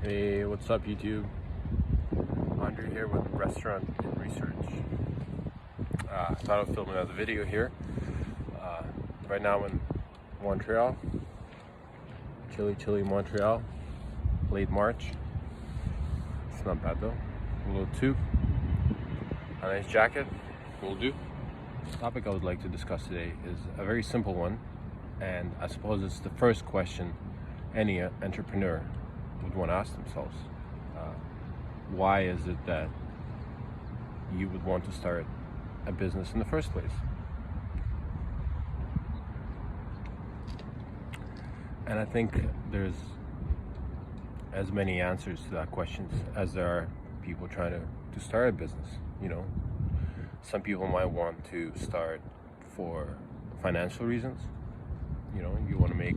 Hey, what's up YouTube? Andre here with Restaurant and Research. I thought I'd film another video here. Right now I'm in Montreal, chilly Montreal, late March. It's not bad though, a little too. A nice jacket will do. The topic I would like to discuss today is a very simple one, and I suppose it's the first question any entrepreneur would want to ask themselves. Why is it that you would want to start a business in the first place? And I think there's as many answers to that question as there are people trying to start a business. You know, some people might want to start for financial reasons. You know, you want to make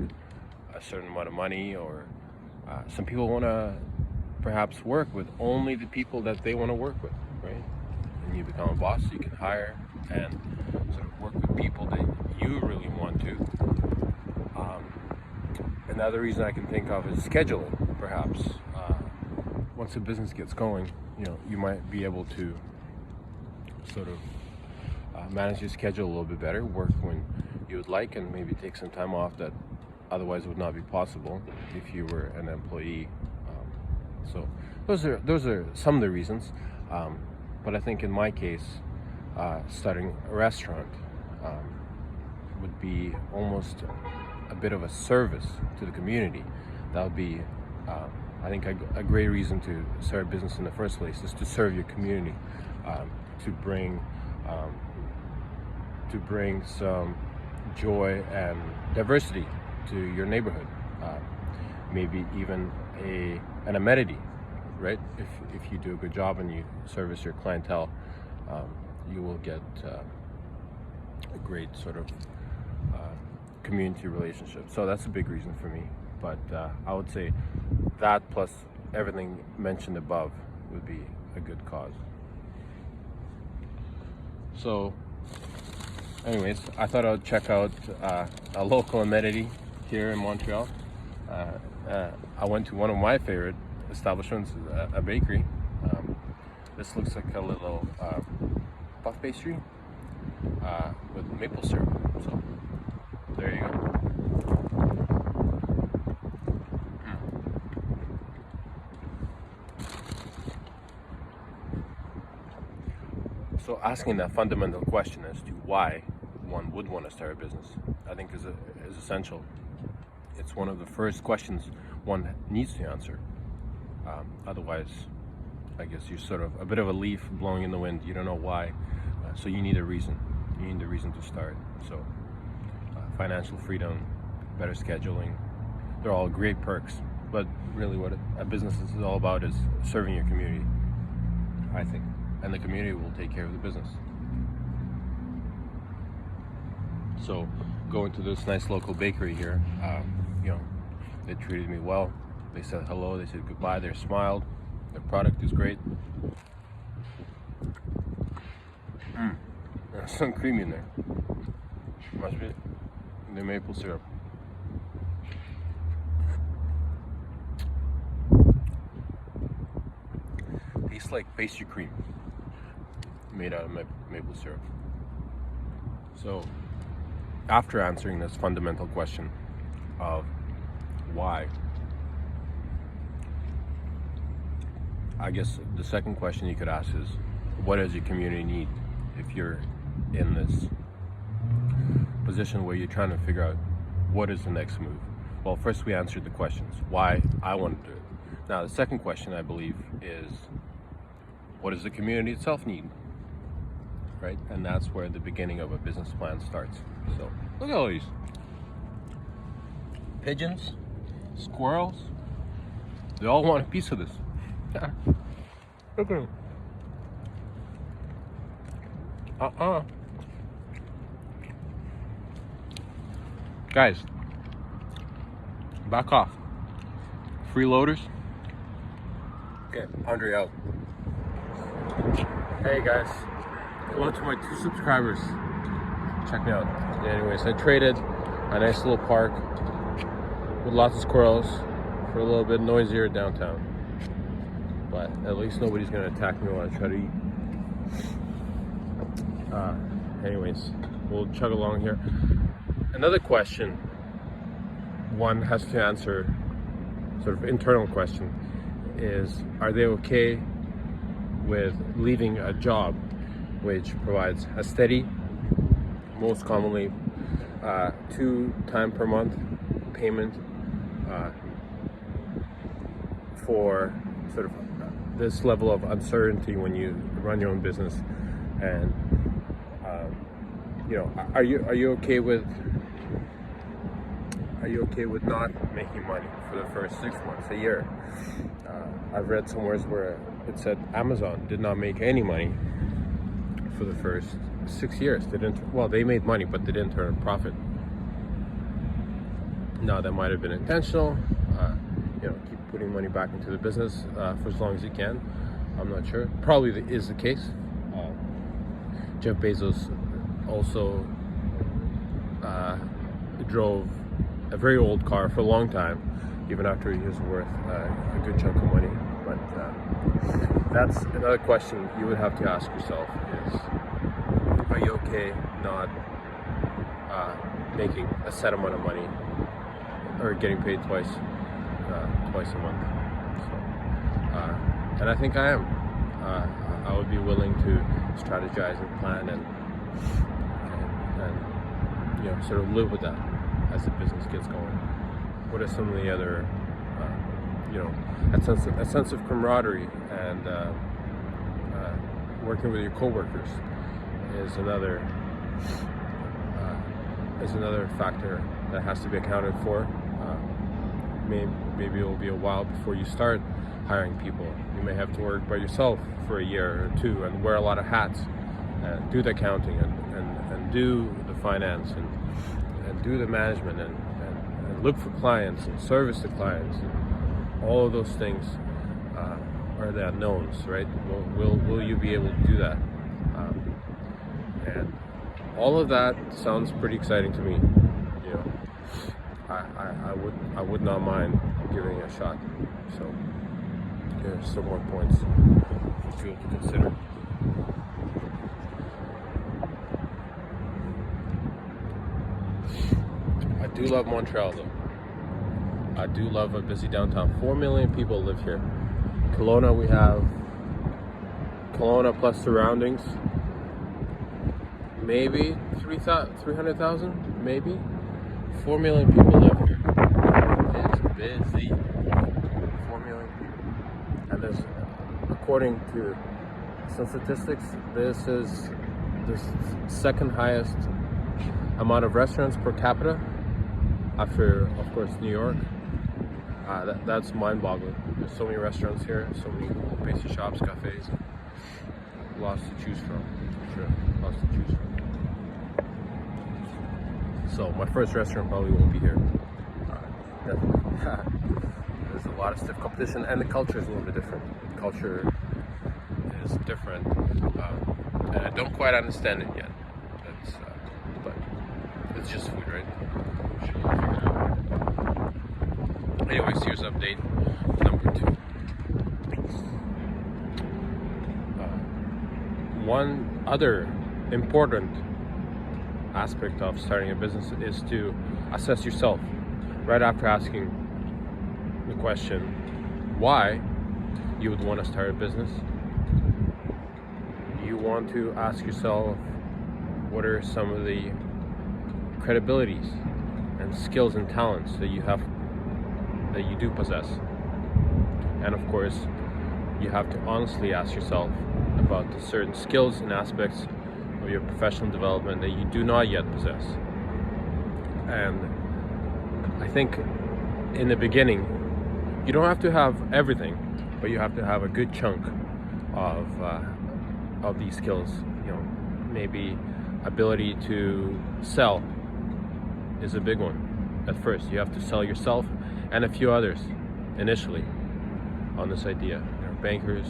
a certain amount of money, or some people want to perhaps work with only the people that they want to work with, right? And you become a boss, you can hire and sort of work with people that you really want to. Another reason I can think of is scheduling, perhaps. Once a business gets going, you know, you might be able to sort of manage your schedule a little bit better, work when you would like, and maybe take some time off that otherwise would not be possible if you were an employee. So those are some of the reasons, but I think in my case, starting a restaurant would be almost a bit of a service to the community. That would be, I think, a great reason to start a business in the first place, is to serve your community, to bring some joy and diversity to your neighborhood. Maybe even an amenity, right? If you do a good job and you service your clientele, you will get a great sort of community relationship. So that's a big reason for me. But I would say that plus everything mentioned above would be a good cause. So anyways, I thought I would check out a local amenity here in Montreal. I went to one of my favorite establishments, a bakery. This looks like a little puff pastry with maple syrup. So there you go. So asking that fundamental question as to why one would want to start a business, I think is essential. It's one of the first questions one needs to answer. Otherwise, I guess you're sort of a bit of a leaf blowing in the wind. You don't know why, so you need a reason. You need a reason to start. So financial freedom, better scheduling, they're all great perks. But really what a business is all about is serving your community, I think. And the community will take care of the business. So going to this nice local bakery here, you know, they treated me well. They said hello, they said goodbye, they smiled. Their product is great. There's some cream in there. Must be the maple syrup. Tastes like pastry cream made out of maple syrup. So after answering this fundamental question of why, I guess the second question you could ask is, what does your community need? If you're in this position where you're trying to figure out what is the next move. Well, first we answered the questions, why I want to do it. Now the second question, I believe, is what does the community itself need? Right? And that's where the beginning of a business plan starts. So look at all these pigeons, squirrels, they all want a piece of this. Look at them. Guys, back off. Freeloaders. Okay, Andre out. Hey guys, hello to my 2 subscribers. Check me out. Anyways, I traded a nice little park with lots of squirrels for a little bit noisier downtown. but at least nobody's gonna attack me while I try to eat. Anyways, we'll chug along here. Another question one has to answer, sort of internal question, is are they okay with leaving a job which provides a steady, most commonly 2 times per month payment for sort of this level of uncertainty when you run your own business? And are you okay with not making money for the first 6 months, a year? I've read somewhere where it said Amazon did not make any money for the first 6 years. They made money, but they didn't turn a profit. Now that might have been intentional. Keep putting money back into the business for as long as you can. I'm not sure. Probably is the case. Jeff Bezos also drove a very old car for a long time, even after he was worth a good chunk of money. But that's another question you would have to ask yourself: is are you okay not making a set amount of money or getting paid twice a month? So, and I think I am. I would be willing to strategize and plan and sort of live with that as the business gets going. What are some of the other, a sense of camaraderie and working with your coworkers is another factor that has to be accounted for. Maybe it will be a while before you start hiring people. You may have to work by yourself for a year or two and wear a lot of hats and do the accounting and do the finance and do the management and look for clients and service the clients. And all of those things are the unknowns, right? Will you be able to do that? And all of that sounds pretty exciting to me. I would not mind giving it a shot. So there's some more points for you to consider. I do love Montreal though. I do love a busy downtown. 4 million people live here. Kelowna, we have Kelowna plus surroundings. Maybe 300,000, maybe. 4 million people live here. It's busy. 4 million people. And there's, according to some statistics, this is the second highest amount of restaurants per capita after, of course, New York. That's mind-boggling. There's so many restaurants here, so many pastry shops, cafes, lots to choose from. Sure, lots to choose from. So my first restaurant probably won't be here. Definitely. There's a lot of stiff competition, and the culture is a little bit different. The culture is different, and I don't quite understand it yet. But it's just food, right? Should figure it out. Anyways, here's update number 2. One other important aspect of starting a business is to assess yourself. Right after asking the question why you would want to start a business, you want to ask yourself what are some of the credibilities and skills and talents that you do possess. And of course, you have to honestly ask yourself about the certain skills and aspects of your professional development that you do not yet possess. And I think in the beginning, you don't have to have everything, but you have to have a good chunk of these skills. Maybe ability to sell is a big one. At first, you have to sell yourself and a few others initially on this idea. Bankers,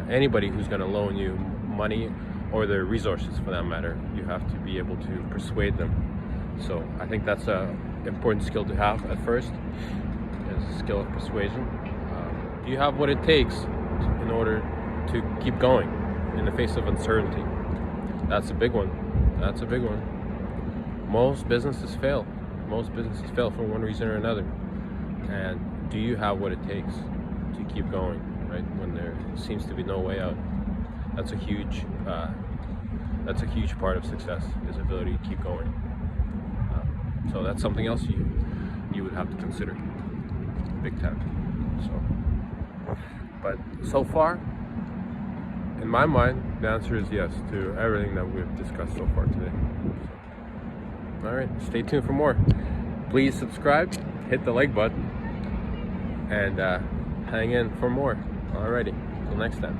anybody who's going to loan you money or their resources for that matter, you have to be able to persuade them. So I think that's an important skill to have at first, is a skill of persuasion. Do you have what it takes in order to keep going in the face of uncertainty? That's a big one. That's a big one. Most businesses fail. Most businesses fail for one reason or another. And do you have what it takes to keep going, right? When there seems to be no way out. That's a huge part of success, is ability to keep going. So that's something else you would have to consider, big time. But so far, in my mind, the answer is yes to everything that we've discussed so far today. All right, stay tuned for more. Please subscribe, hit the like button, and hang in for more. Alrighty, till next time.